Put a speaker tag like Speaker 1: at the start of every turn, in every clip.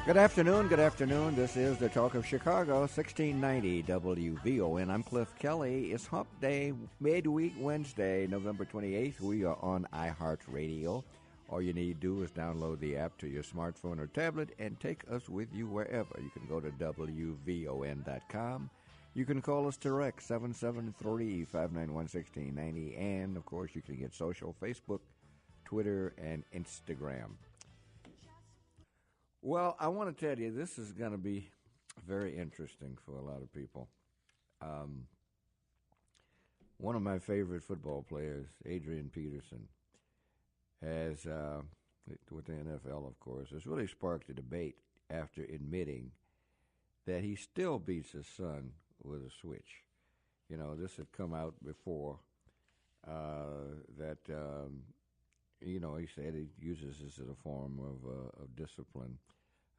Speaker 1: Good afternoon, good afternoon. This is the Talk of Chicago, 1690 WVON. I'm Cliff Kelly. It's Hump Day, midweek Wednesday, November 28th. We are on iHeartRadio. All you need to do is download the app to your smartphone or tablet and take us with you wherever. You can go to WVON.com. You can call us direct, 773-591-1690. And, of course, you can get social, Facebook, Twitter, and Instagram. Well, I want to tell you, this is going to be very interesting for a lot of people. One of my favorite football players, Adrian Peterson, has, with the NFL, of course, has really sparked a debate after admitting that he still beats his son with a switch. You know, this had come out before he said he uses this as a form of discipline.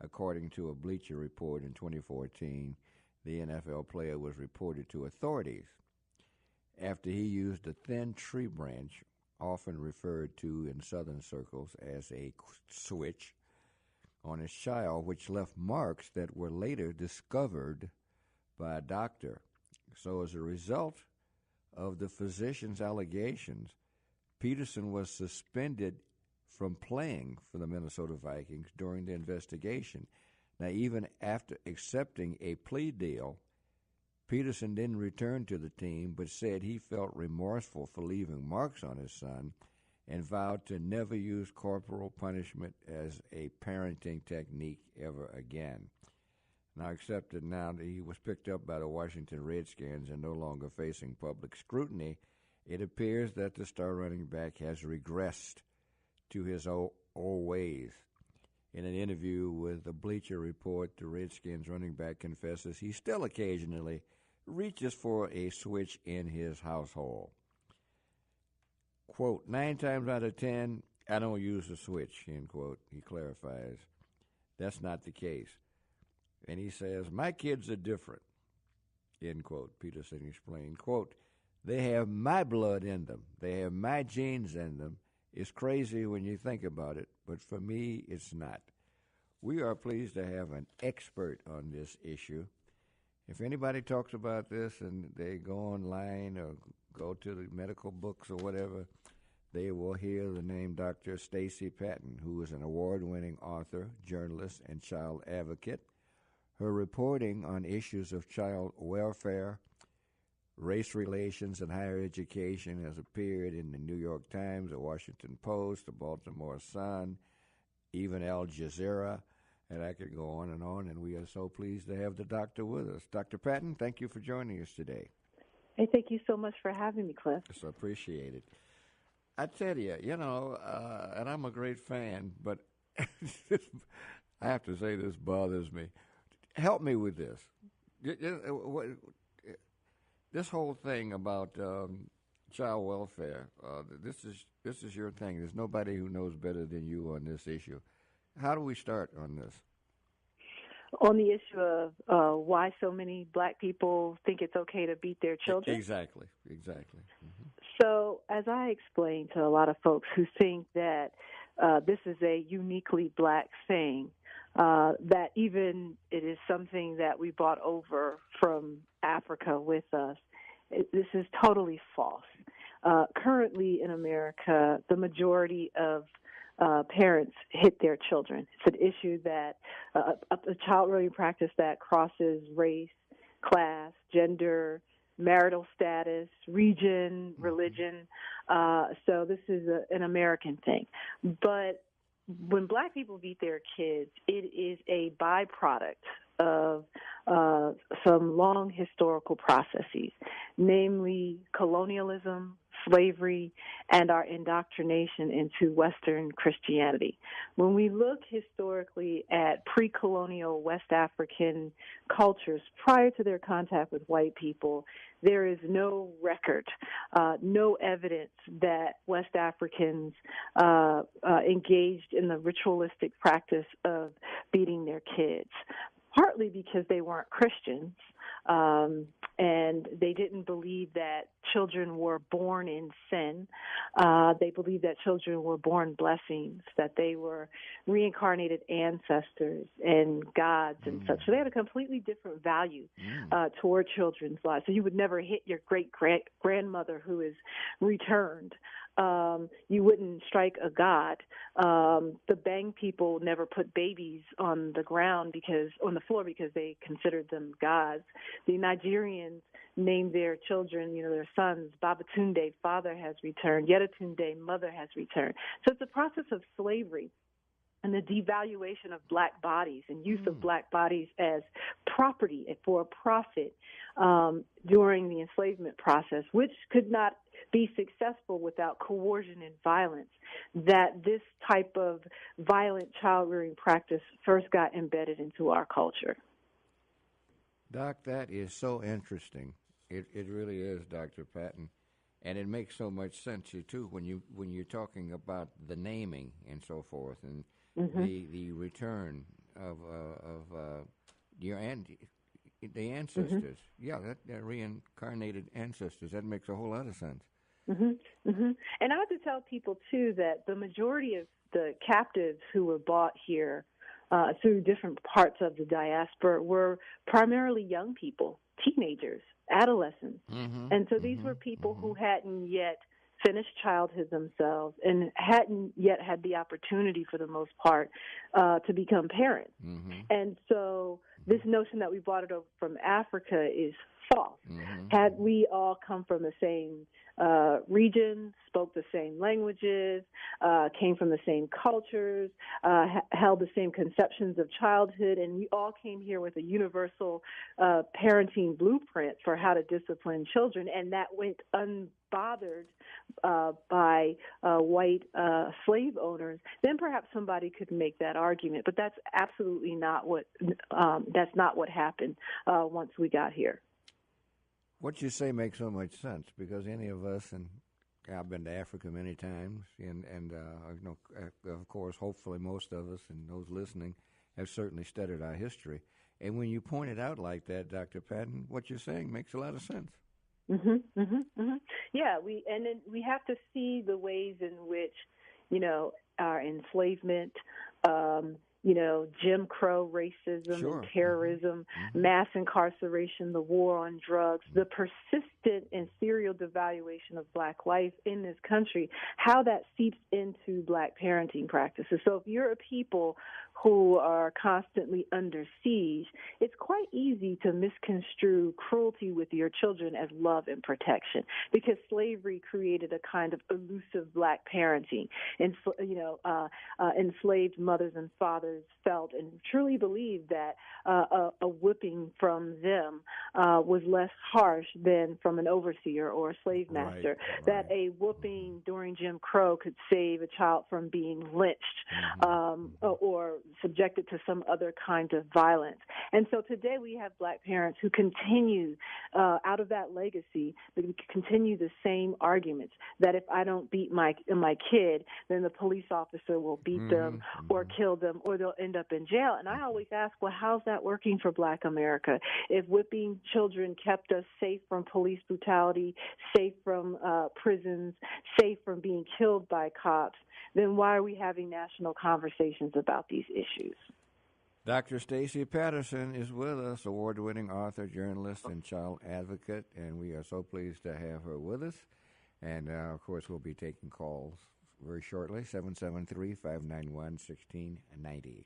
Speaker 1: According to a Bleacher Report in 2014, the NFL player was reported to authorities after he used a thin tree branch, often referred to in Southern circles as a switch, on his child, which left marks that were later discovered by a doctor. So as a result of the physician's allegations, Peterson was suspended from playing for the Minnesota Vikings during the investigation. Now, even after accepting a plea deal, Peterson didn't return to the team, but said he felt remorseful for leaving marks on his son and vowed to never use corporal punishment as a parenting technique ever again. Now, accepted now that he was picked up by the Washington Redskins and no longer facing public scrutiny, it appears that the star running back has regressed to his old ways. In an interview with the Bleacher Report, the Redskins running back confesses he still occasionally reaches for a switch in his household. Quote, 9 times out of 10, I don't use a switch, end quote. He clarifies. That's not the case. And he says, my kids are different, end quote. Peterson explained, quote, they have my blood in them. They have my genes in them. It's crazy when you think about it, but for me, it's not. We are pleased to have an expert on this issue. If anybody talks about this and they go online or go to the medical books or whatever, they will hear the name Dr. Stacey Patton, who is an award-winning author, journalist, and child advocate. Her reporting on issues of child welfare, race relations, and higher education has appeared in the New York Times, the Washington Post, the Baltimore Sun, even Al Jazeera, and I could go on, and we are so pleased to have the doctor with us. Dr. Patton, thank you for joining us today.
Speaker 2: Hey, thank you so much for having me, Cliff.
Speaker 1: It's appreciated. I tell you, and I'm a great fan, but I have to say this bothers me. Help me with this. This whole thing about child welfare, this is your thing. There's nobody who knows better than you on this issue. How do we start on this?
Speaker 2: On the issue of why so many black people think it's okay to beat their children?
Speaker 1: Exactly. Mm-hmm.
Speaker 2: So as I explained to a lot of folks who think that this is a uniquely black thing, that even it is something that we brought over from Africa with us, this is totally false. Currently in America, the majority of parents hit their children. It's an issue that a child rearing practice that crosses race, class, gender, marital status, region, religion. So this is an American thing. But when black people beat their kids, it is a byproduct of some long historical processes, namely colonialism, slavery, and our indoctrination into Western Christianity. When we look historically at pre-colonial West African cultures prior to their contact with white people, there is no record, no evidence that West Africans engaged in the ritualistic practice of beating their kids, partly because they weren't Christians, And they didn't believe that children were born in sin. They believed that children were born blessings, that they were reincarnated ancestors and gods and such. So they had a completely different value toward children's lives. So you would never hit your great-grandmother who is returned. You wouldn't strike a god. The Bang people never put babies on the floor because they considered them gods. The Nigerians named their children, their sons, Babatunde, father has returned, Yetunde, mother has returned. So it's a process of slavery and the devaluation of black bodies and use of black bodies as property for a profit during the enslavement process, which could not be successful without coercion and violence, that this type of violent child-rearing practice first got embedded into our culture.
Speaker 1: Doc, that is so interesting. It really is, Dr. Patton. And it makes so much sense, too, when you're talking about the naming and so forth, and the return of the ancestors. Yeah, that reincarnated ancestors. That makes a whole lot of sense.
Speaker 2: And I have to tell people, too, that the majority of the captives who were brought here through different parts of the diaspora were primarily young people, teenagers, adolescents. And so these were people who hadn't yet finished childhood themselves and hadn't yet had the opportunity, for the most part, to become parents. And so this notion that we brought it over from Africa is false. Had we all come from the same regions, spoke the same languages, came from the same cultures, held the same conceptions of childhood, and we all came here with a universal parenting blueprint for how to discipline children, and that went unbothered by white slave owners, then perhaps somebody could make that argument. But that's absolutely not what happened once we got here.
Speaker 1: What you say makes so much sense, because any of us, and I've been to Africa many times, and of course, hopefully most of us and those listening have certainly studied our history. And when you point it out like that, Dr. Patton, what you're saying makes a lot of sense.
Speaker 2: Yeah, we have to see the ways in which, our enslavement, Jim Crow racism and terrorism, mass incarceration, the war on drugs, the persistent and serial devaluation of black life in this country, how that seeps into black parenting practices. So if you're a people who are constantly under siege, it's quite easy to misconstrue cruelty with your children as love and protection, because slavery created a kind of elusive black parenting. And, enslaved mothers and fathers felt and truly believed that a whipping from them was less harsh than from an overseer or a slave master, that a whooping during Jim Crow could save a child from being lynched or subjected to some other kind of violence. And so today we have black parents who continue out of that legacy, continue the same arguments, that if I don't beat my kid, then the police officer will beat them or kill them, or they'll end up in jail. And I always ask, well, how's that working for black America? If whipping children kept us safe from police brutality, safe from prisons, safe from being killed by cops, then why are we having national conversations about these issues?
Speaker 1: Dr. Stacey Patterson is with us, award-winning author, journalist, and child advocate, and we are so pleased to have her with us. And, of course, we'll be taking calls very shortly, 773-591-1690.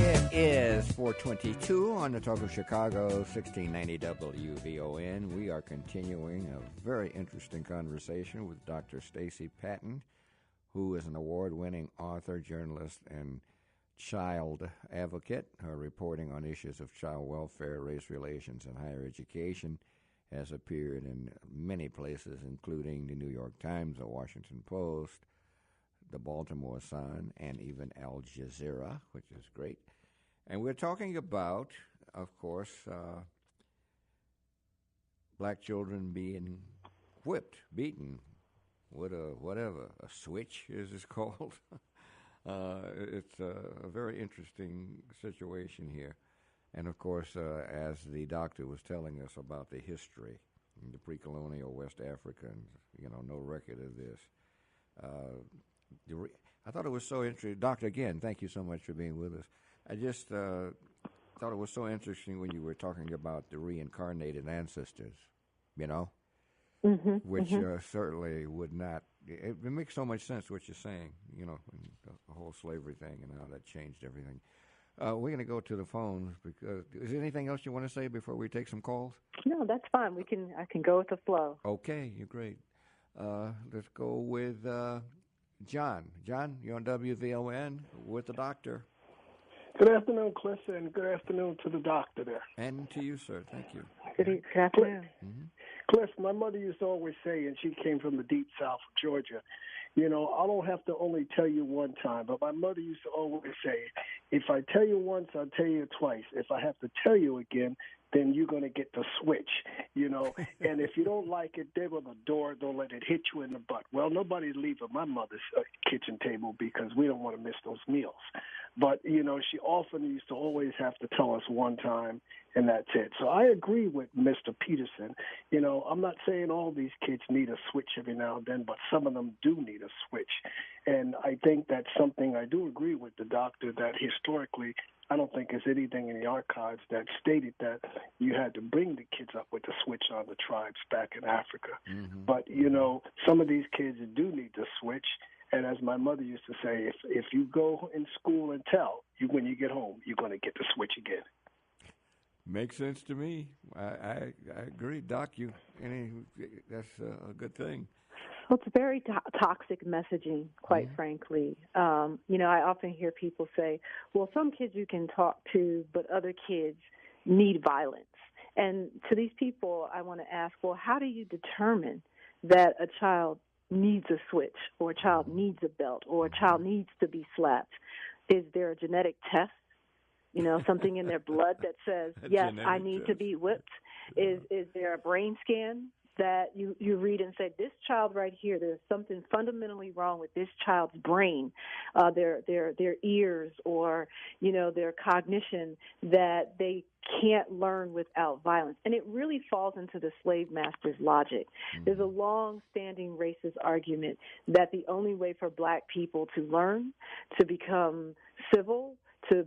Speaker 1: It is 4:22 on the Talk of Chicago, 1690 WVON. We are continuing a very interesting conversation with Dr. Stacey Patton, who is an award-winning author, journalist, and child advocate. Her reporting on issues of child welfare, race relations, and higher education has appeared in many places, including the New York Times, the Washington Post, the Baltimore Sun, and even Al Jazeera, which is great. And we're talking about, of course, black children being whipped, beaten, with a switch, as it's called. It's a very interesting situation here. And of course, as the doctor was telling us about the history, the pre-colonial West Africa, and no record of this. I thought it was so interesting. Doctor, again, thank you so much for being with us. I just thought it was so interesting when you were talking about the reincarnated ancestors, which certainly would not. It makes so much sense what you're saying, the whole slavery thing and how that changed everything. We're going to go to the phones because is there anything else you want to say before we take some calls?
Speaker 2: No, that's fine. I can go with the flow.
Speaker 1: Okay, you're great. Let's go with John. John, you're on WVON with the doctor.
Speaker 3: Good afternoon, Cliff, and good afternoon to the doctor there.
Speaker 1: And to you, sir. Thank you.
Speaker 2: Good afternoon.
Speaker 3: Cliff, my mother used to always say, and she came from the deep south of Georgia, I don't have to only tell you one time, but my mother used to always say, if I tell you once, I'll tell you twice. If I have to tell you again, then you're going to get the switch, And if you don't like it, there on the door, don't let it hit you in the butt. Well, nobody's leaving my mother's kitchen table because we don't want to miss those meals. But, she often used to always have to tell us one time, and that's it. So I agree with Mr. Peterson. I'm not saying all these kids need a switch every now and then, but some of them do need a switch. And I think that's something I do agree with the doctor that historically I don't think there's anything in the archives that stated that you had to bring the kids up with the switch on the tribes back in Africa. Mm-hmm. But, some of these kids do need to switch. And as my mother used to say, if you go in school and tell, when you get home, you're going to get the switch again.
Speaker 1: Makes sense to me. I agree, Doc. That's a good thing.
Speaker 2: Well, it's very toxic messaging, quite frankly. I often hear people say, well, some kids you can talk to, but other kids need violence. And to these people, I want to ask, well, how do you determine that a child needs a switch or a child needs a belt or a child needs to be slapped? Is there a genetic test? Something in their blood that says, yes, I need to be whipped? Is there a brain scan that you read and say, this child right here, there's something fundamentally wrong with this child's brain, their ears or, their cognition that they can't learn without violence. And it really falls into the slave master's logic. Mm-hmm. There's a long-standing racist argument that the only way for black people to learn, to become civil, to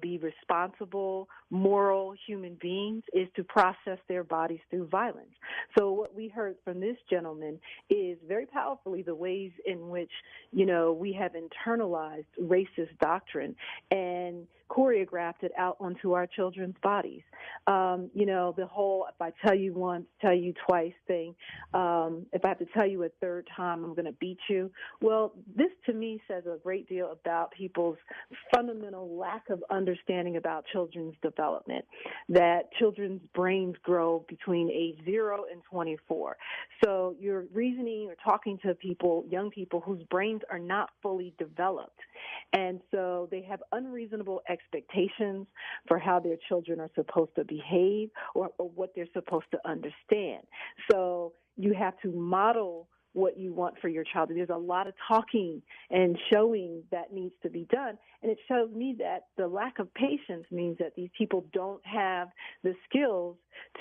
Speaker 2: be responsible, moral human beings is to process their bodies through violence. So what we heard from this gentleman is very powerfully the ways in which, we have internalized racist doctrine and choreographed it out onto our children's bodies. The whole if I tell you once, tell you twice thing, if I have to tell you a third time, I'm going to beat you. Well, this to me says a great deal about people's fundamental lack of understanding about children's development, that children's brains grow between age 0 and 24. So you're reasoning or talking to people, young people whose brains are not fully developed. And so they have unreasonable expectations for how their children are supposed to behave or what they're supposed to understand. So you have to model what you want for your child. There's a lot of talking and showing that needs to be done. And it shows me that the lack of patience means that these people don't have the skills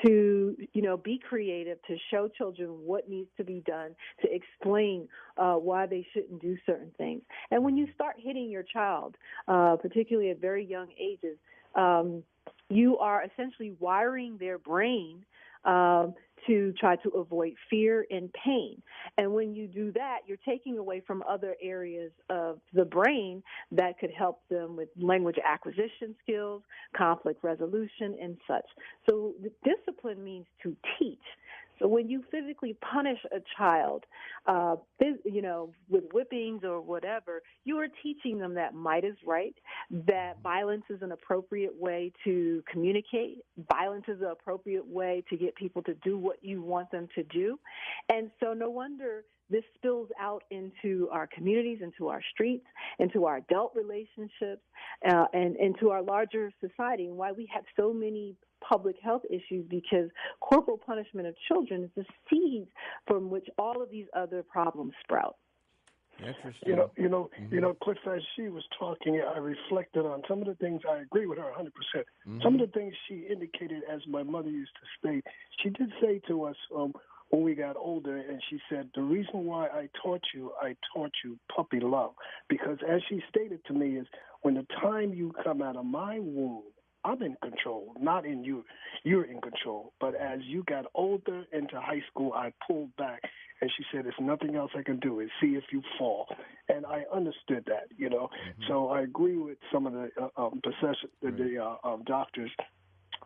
Speaker 2: to, be creative, to show children what needs to be done, to explain why they shouldn't do certain things. And when you start hitting your child, particularly at very young ages, you are essentially wiring their brain to try to avoid fear and pain. And when you do that, you're taking away from other areas of the brain that could help them with language acquisition skills, conflict resolution, and such. So discipline means to teach. So when you physically punish a child, with whippings or whatever, you are teaching them that might is right, that violence is an appropriate way to communicate. Violence is an appropriate way to get people to do what you want them to do. And so no wonder this spills out into our communities, into our streets, into our adult relationships, and into our larger society, and why we have so many public health issues, because corporal punishment of children is the seeds from which all of these other problems sprout.
Speaker 1: Interesting.
Speaker 3: Cliff, as she was talking, I reflected on some of the things. I agree with her 100%. Some of the things she indicated, as my mother used to say, she did say to us when we got older, and she said, the reason why I taught you puppy love, because as she stated to me is, when the time you come out of my womb, I'm in control, not in you. You're in control. But as you got older into high school, I pulled back. And she said, there's nothing else I can do is see if you fall. And I understood that, So I agree with some of the doctors'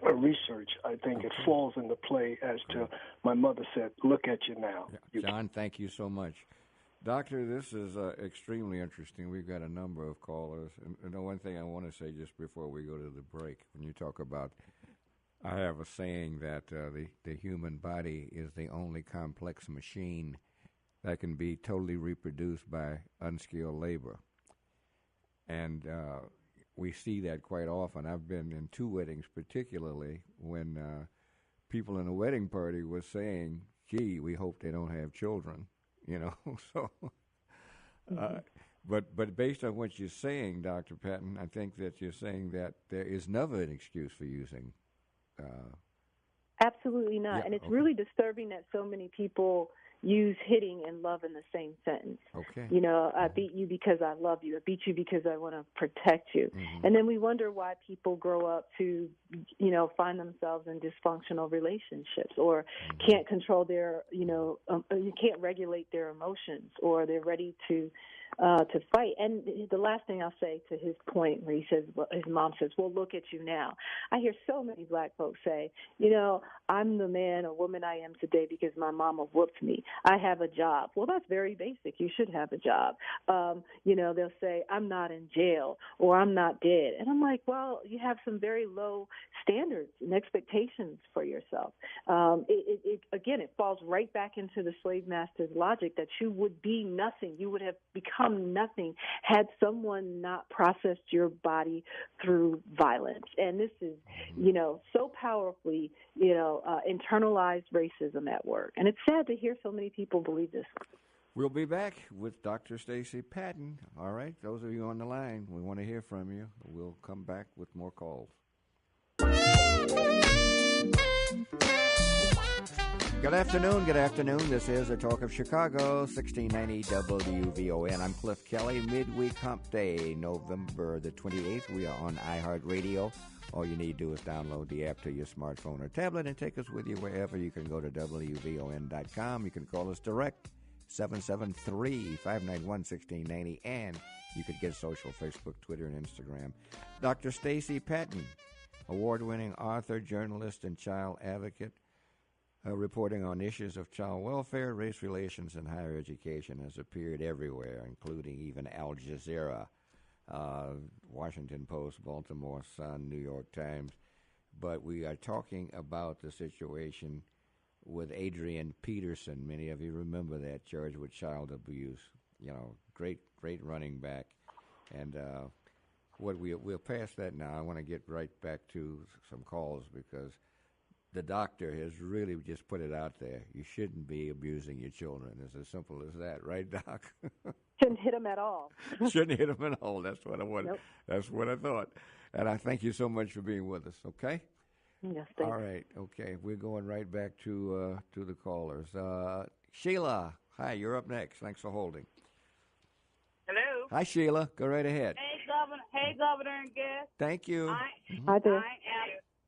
Speaker 3: research. I think it falls into play as to my mother said, look at you now.
Speaker 1: Yeah. John, thank you so much. Doctor, this is extremely interesting. We've got a number of callers. And the one thing I want to say just before we go to the break, when you talk about, I have a saying that the human body is the only complex machine that can be totally reproduced by unskilled labor. And we see that quite often. I've been in 2 weddings, particularly when people in a wedding party were saying, gee, we hope they don't have children. So, but based on what you're saying, Dr. Patton, I think that you're saying that there is never an excuse for using.
Speaker 2: Absolutely not. And it's really disturbing that so many people use hitting and love in the same sentence.
Speaker 1: Okay.
Speaker 2: I beat you because I love you. I beat you because I want to protect you. And then we wonder why people grow up to, find themselves in dysfunctional relationships or can't control their, you can't regulate their emotions, or they're ready to fight. And the last thing I'll say to his point where he says, his mom says, well, look at you now. I hear so many black folks say, I'm the man or woman I am today because my mama whooped me. I have a job. Well, that's very basic. You should have a job. They'll say, I'm not in jail or I'm not dead. And I'm like, well, you have some very low standards and expectations for yourself. It falls right back into the slave master's logic that you would be nothing. You would have become nothing had someone not processed your body through violence. And this is, so powerfully, internalized racism at work. And it's sad to hear so many people believe this.
Speaker 1: We'll be back with Dr. Stacey Patton. All right, those of you on the line, we want to hear from you. We'll come back with more calls. Good afternoon. This is The Talk of Chicago, 1690 WVON. I'm Cliff Kelly. Midweek Hump Day, November the 28th. We are on iHeartRadio. All you need to do is download the app to your smartphone or tablet and take us with you wherever. You can go to WVON.com. You can call us direct, 773-591-1690. And you could get social, Facebook, Twitter, and Instagram. Dr. Stacey Patton, award-winning author, journalist, and child advocate, reporting on issues of child welfare, race relations, and higher education, has appeared everywhere, including even Al Jazeera, Washington Post, Baltimore Sun, New York Times. But we are talking about the situation with Adrian Peterson. Many of you remember that, charged with child abuse. Great running back. And we'll pass that now. I want to get right back to some calls because the doctor has really just put it out there. You shouldn't be abusing your children. It's as simple as that, right, Doc?
Speaker 2: Shouldn't hit them at all.
Speaker 1: Shouldn't hit them at all. That's what I wanted.
Speaker 2: Nope.
Speaker 1: That's what I thought. And I thank you so much for being with us. Okay.
Speaker 2: Yes. Thanks.
Speaker 1: All right. Okay. We're going right back to the callers. Sheila, hi. You're up next. Thanks for holding.
Speaker 4: Hello.
Speaker 1: Hi, Sheila. Go right ahead.
Speaker 4: Hey, Governor and guest.
Speaker 1: Thank you.
Speaker 2: Hi there.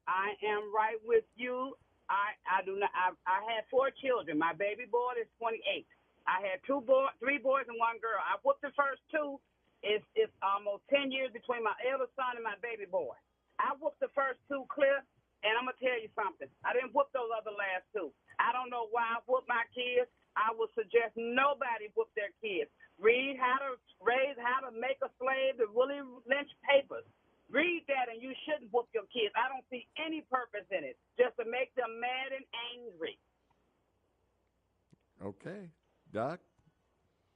Speaker 4: I am right with you. I do not. I had 4 children. My baby boy is 28. I had 3 boys and 1 girl. I whooped the first 2. It's almost 10 years between my eldest son and my baby boy. I whooped the first 2, Cliff, and I'm gonna tell you something. I didn't whoop those other last 2. I don't know why I whooped my kids. I would suggest nobody whoop their kids. Read how to make a slave, the Willie Lynch papers. Read that, and you shouldn't whoop your kids. I don't see any purpose in it, just to make them mad and angry.
Speaker 1: Okay. Doc?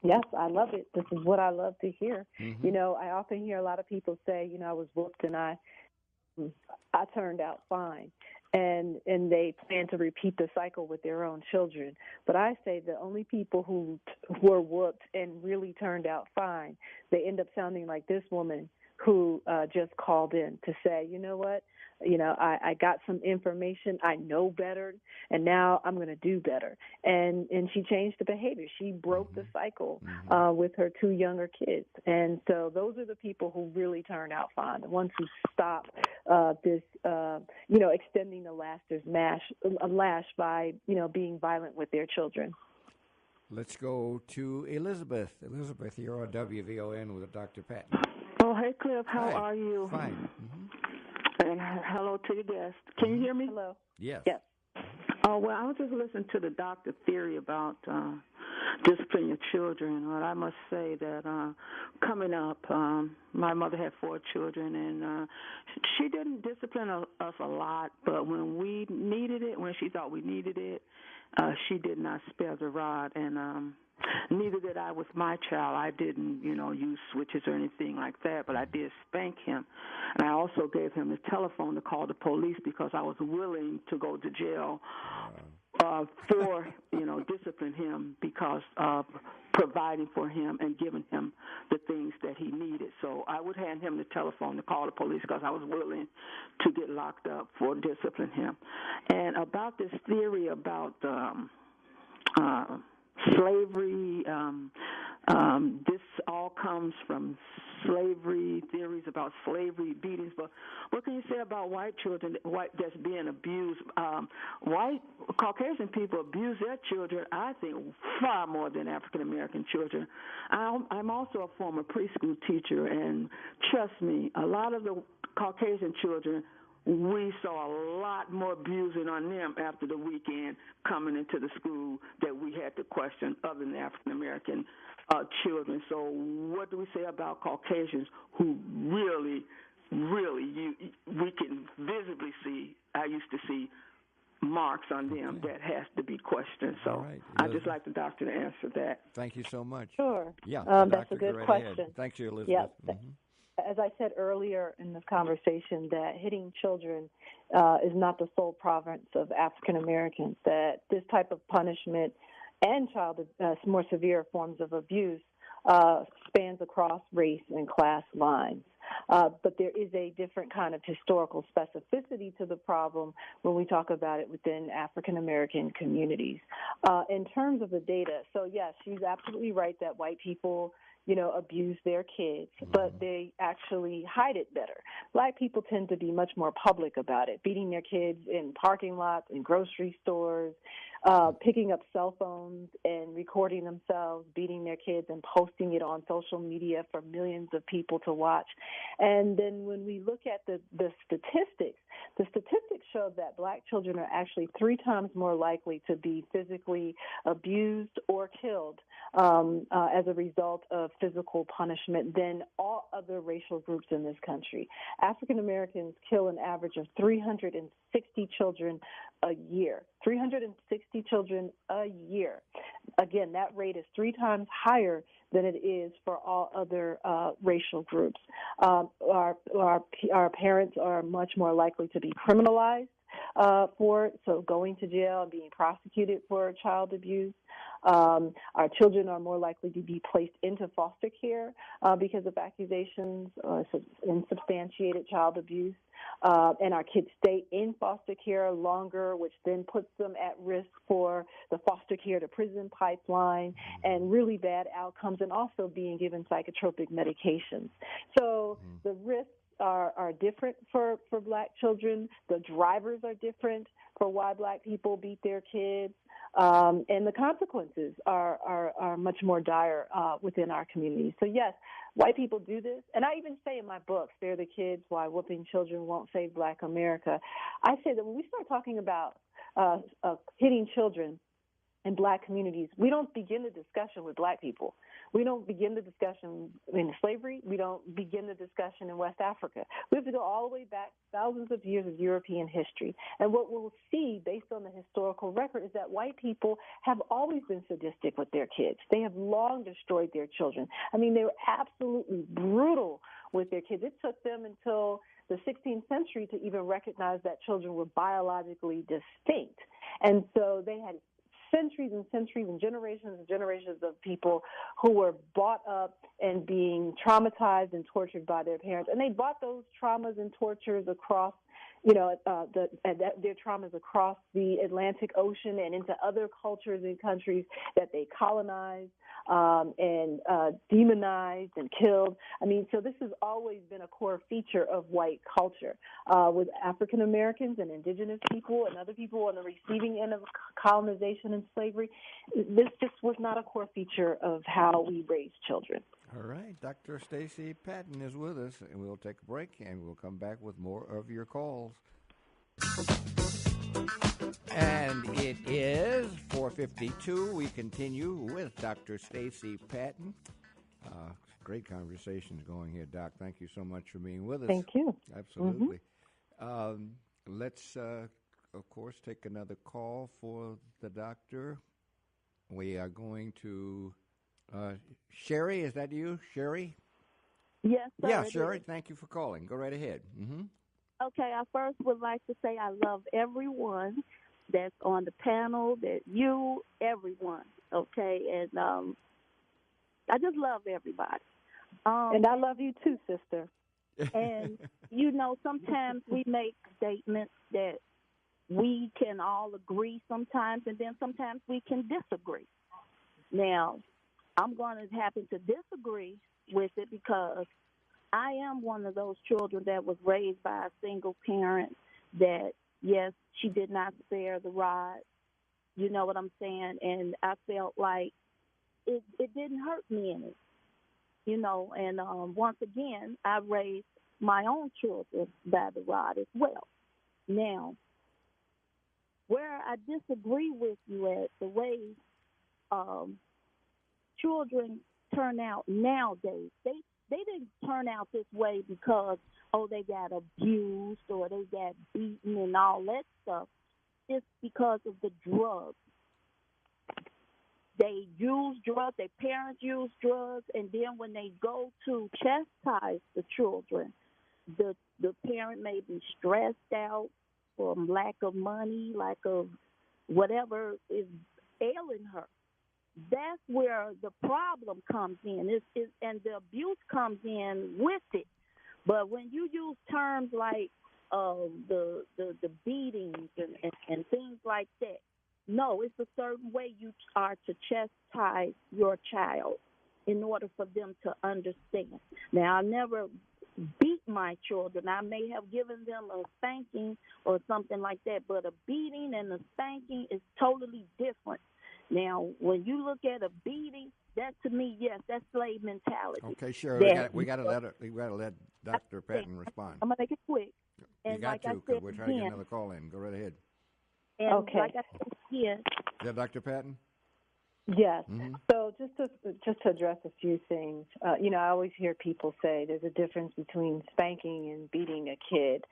Speaker 2: Yes, I love it. This is what I love to hear.
Speaker 1: Mm-hmm.
Speaker 2: I often hear a lot of people say, I was whooped and I turned out fine. and they plan to repeat the cycle with their own children. But I say the only people who were whooped and really turned out fine, they end up sounding like this woman who just called in to say, you know what, I got some information, I know better, and now I'm going to do better. And she changed the behavior. She broke the cycle with her two younger kids. And so those are the people who really turned out fine, the ones who stopped this, extending the lash by, being violent with their children.
Speaker 1: Let's go to Elizabeth. Elizabeth, you're on WVON with Dr. Patton.
Speaker 5: Oh, hey, Cliff. How are you?
Speaker 1: Fine.
Speaker 5: And hello to your guest. Can you hear me?
Speaker 2: Hello.
Speaker 1: Yes.
Speaker 2: Yes.
Speaker 5: Oh, well, I was just listening to the doctor theory about disciplining your children. Well, I must say that coming up, my mother had 4 children, and she didn't discipline us a lot, but when we needed it, when she thought we needed it, she did not spare the rod, and neither did I with my child. I didn't, use switches or anything like that, but I did spank him. And I also gave him his telephone to call the police because I was willing to go to jail for, discipline him because of providing for him and giving him the things that he needed. So I would hand him the telephone to call the police because I was willing to get locked up for disciplining him. And about this theory about slavery, this all comes from slavery theories about slavery beatings. But what can you say about white children that's being abused? White Caucasian people abuse their children, I think, far more than African American children. I'm also a former preschool teacher, and trust me, a lot of the Caucasian children, we saw a lot more abusing on them after the weekend coming into the school that we had to question other than African American children. So what do we say about Caucasians who really, we can visibly see, I used to see marks on them that has to be questioned. So
Speaker 1: right.
Speaker 5: I'd just like the doctor to answer that.
Speaker 1: Thank you so much.
Speaker 2: Sure.
Speaker 1: Yeah,
Speaker 2: that's a good question.
Speaker 1: Ahead. Thank you, Elizabeth.
Speaker 2: Yeah. As I said earlier in this conversation, that hitting children is not the sole province of African Americans, that this type of punishment and more severe forms of abuse spans across race and class lines. But there is a different kind of historical specificity to the problem when we talk about it within African American communities. In terms of the data, so yes, she's absolutely right that white people abuse their kids, but they actually hide it better. Black people tend to be much more public about it, beating their kids in parking lots, in grocery stores, picking up cell phones and recording themselves, beating their kids and posting it on social media for millions of people to watch. And then when we look at the statistics show that black children are actually 3 times more likely to be physically abused or killed as a result of physical punishment than all other racial groups in this country. African Americans kill an average of 360 children a year. 360 children a year. Again, that rate is 3 times higher than it is for all other racial groups. Our parents are much more likely to be criminalized for it, so going to jail and being prosecuted for child abuse. Our children are more likely to be placed into foster care because of accusations of unsubstantiated child abuse. And our kids stay in foster care longer, which then puts them at risk for the foster care to prison pipeline and really bad outcomes, and also being given psychotropic medications. So the risks are different for black children. The drivers are different for why black people beat their kids. And the consequences are much more dire within our communities. So, yes, white people do this. And I even say in my book, Spare the Kids, Why Whooping Children Won't Save Black America, I say that when we start talking about hitting children in black communities, we don't begin the discussion with black people. We don't begin the discussion in slavery. We don't begin the discussion in West Africa. We have to go all the way back thousands of years of European history. And what we'll see based on the historical record is that white people have always been sadistic with their kids. They have long destroyed their children. I mean, they were absolutely brutal with their kids. It took them until the 16th century to even recognize that children were biologically distinct. And so they had centuries and centuries and generations of people who were brought up and being traumatized and tortured by their parents. And they brought those traumas and tortures across, their traumas across the Atlantic Ocean and into other cultures and countries that they colonized and demonized and killed. I mean, so this has always been a core feature of white culture. With African Americans and indigenous people and other people on the receiving end of colonization and slavery, this just was not a core feature of how we raise children.
Speaker 1: All right. Dr. Stacey Patton is with us, and we'll take a break, and we'll come back with more of your calls. And it is 4:52. We continue with Dr. Stacey Patton. Great conversations going here, Doc. Thank you so much for being with us.
Speaker 2: Thank you.
Speaker 1: Absolutely. Let's, of course, take another call for the doctor. We are going to Sherry. Is that you, Sherry?
Speaker 6: Yes, sir.
Speaker 1: Yeah, Sherry. Thank you for calling. Go right ahead. Mm-hmm.
Speaker 6: Okay, I first would like to say I love everyone that's on the panel, that you, everyone, okay? And I just love everybody.
Speaker 2: And I love you too, sister.
Speaker 6: And, sometimes we make statements that we can all agree sometimes, and then sometimes we can disagree. Now, I'm going to happen to disagree with it because I am one of those children that was raised by a single parent that, yes, she did not spare the rod. You know what I'm saying? And I felt like it didn't hurt me any. And once again, I raised my own children by the rod as well. Now, where I disagree with you at the way children turn out nowadays, they didn't turn out this way because, they got abused or they got beaten and all that stuff. It's because of the drugs. They use drugs, their parents use drugs, and then when they go to chastise the children, the parent may be stressed out from lack of money, lack of whatever is ailing her. That's where the problem comes in, and the abuse comes in with it. But when you use terms like the beatings and things like that, no, it's a certain way you are to chastise your child in order for them to understand. Now, I never beat my children. I may have given them a spanking or something like that, but a beating and a spanking is totally different. Now, when you look at a beating, that to me, yes, that's slave mentality.
Speaker 1: Okay, sure. We got to let Dr. Patton respond.
Speaker 6: I'm gonna make it quick. And
Speaker 1: you got to, because we're trying to get another call in. Go right ahead.
Speaker 6: And
Speaker 2: okay.
Speaker 6: Like I said again.
Speaker 1: Yeah, Dr. Patton?
Speaker 2: Yes.
Speaker 1: Mm-hmm.
Speaker 2: So just to address a few things, I always hear people say there's a difference between spanking and beating a kid.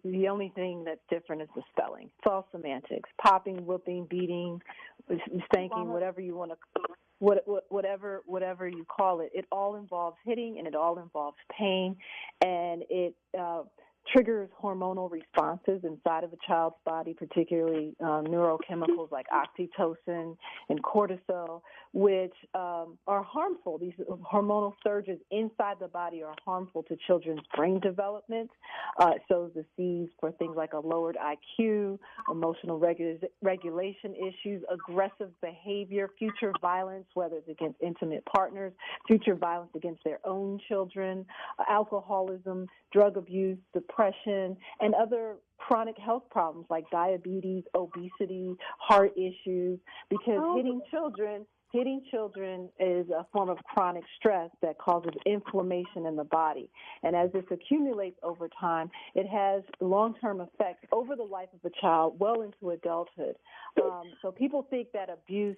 Speaker 2: The only thing that's different is the spelling. It's all semantics. Popping, whooping, beating, spanking, whatever you want to, whatever you call it. It all involves hitting and it all involves pain, and it triggers hormonal responses inside of a child's body, particularly neurochemicals like oxytocin and cortisol, which are harmful. These hormonal surges inside the body are harmful to children's brain development. It sows the seeds for things like a lowered IQ, emotional regulation issues, aggressive behavior, future violence, whether it's against intimate partners, future violence against their own children, alcoholism, drug abuse, depression, and other chronic health problems like diabetes, obesity, heart issues, because hitting children is a form of chronic stress that causes inflammation in the body. And as this accumulates over time, it has long-term effects over the life of a child well into adulthood. So people think that abuse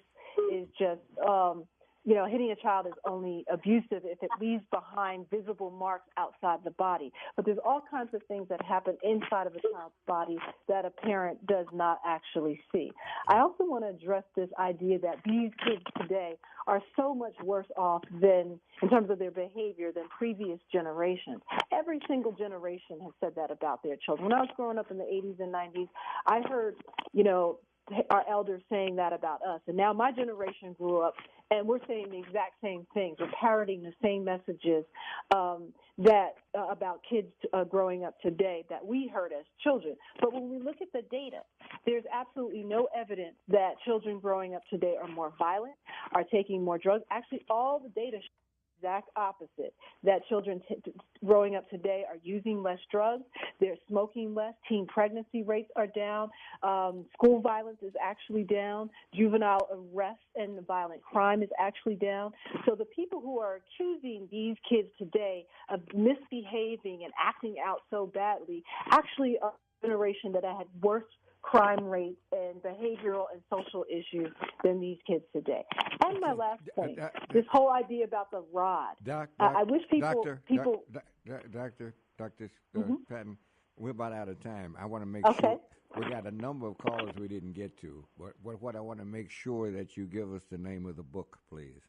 Speaker 2: is just hitting a child is only abusive if it leaves behind visible marks outside the body. But there's all kinds of things that happen inside of a child's body that a parent does not actually see. I also want to address this idea that these kids today are so much worse off than, in terms of their behavior, than previous generations. Every single generation has said that about their children. When I was growing up in the 80s and 90s, I heard, our elders saying that about us. And now my generation grew up, and we're saying the exact same things. We're parroting the same messages about kids growing up today that we heard as children. But when we look at the data, there's absolutely no evidence that children growing up today are more violent, are taking more drugs. Actually, all the data shows the exact opposite, that children growing up today are using less drugs, they're smoking less, teen pregnancy rates are down, school violence is actually down, juvenile arrest and violent crime is actually down. So the people who are accusing these kids today of misbehaving and acting out so badly actually are a generation that had worse crime rates and behavioral and social issues than these kids today. And my last point, this whole idea about the rod. I wish
Speaker 1: Dr. Patton, we're about out of time. I want to make sure we got a number of callers we didn't get to. But what I want to make sure that you give us the name of the book, please.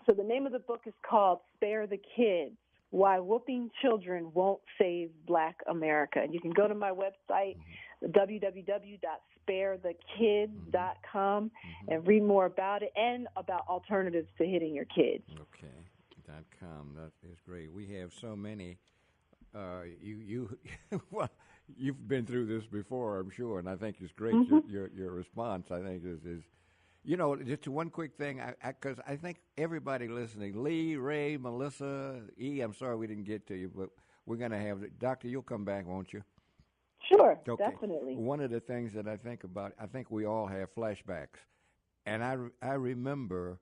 Speaker 2: So the name of the book is called Spare the Kids: Why Whooping Children Won't Save Black America. And you can go to my website, www.sparethekids.com, and read more about it and about alternatives to hitting your kids.
Speaker 1: Okay, .com. That is great. We have so many. Well, you've been through this before, I'm sure, and I think it's great. Your response, I think, is just one quick thing, because I think everybody listening, Lee, Ray, Melissa, E, I'm sorry we didn't get to you, but we're going to have it. Doctor, you'll come back, won't you?
Speaker 2: Sure,
Speaker 1: okay.
Speaker 2: Definitely.
Speaker 1: One of the things that I think about, I think we all have flashbacks. And I remember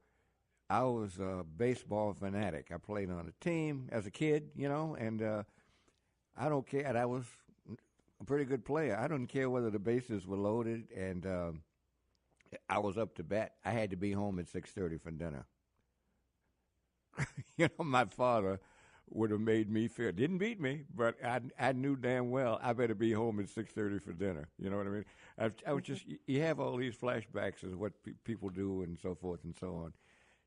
Speaker 1: I was a baseball fanatic. I played on a team as a kid, and I don't care. And I was a pretty good player. I don't care whether the bases were loaded, and I was up to bat. I had to be home at 6:30 for dinner. My father would have made me feel, didn't beat me, but I knew damn well I better be home at 6:30 for dinner. You know what I mean? I was just, you have all these flashbacks of what people do and so forth and so on.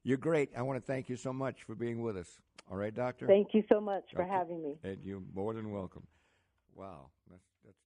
Speaker 1: You're great. I want to thank you so much for being with us. All right, Doctor?
Speaker 2: Thank you so much for having me.
Speaker 1: And you're more than welcome. Wow, that's great.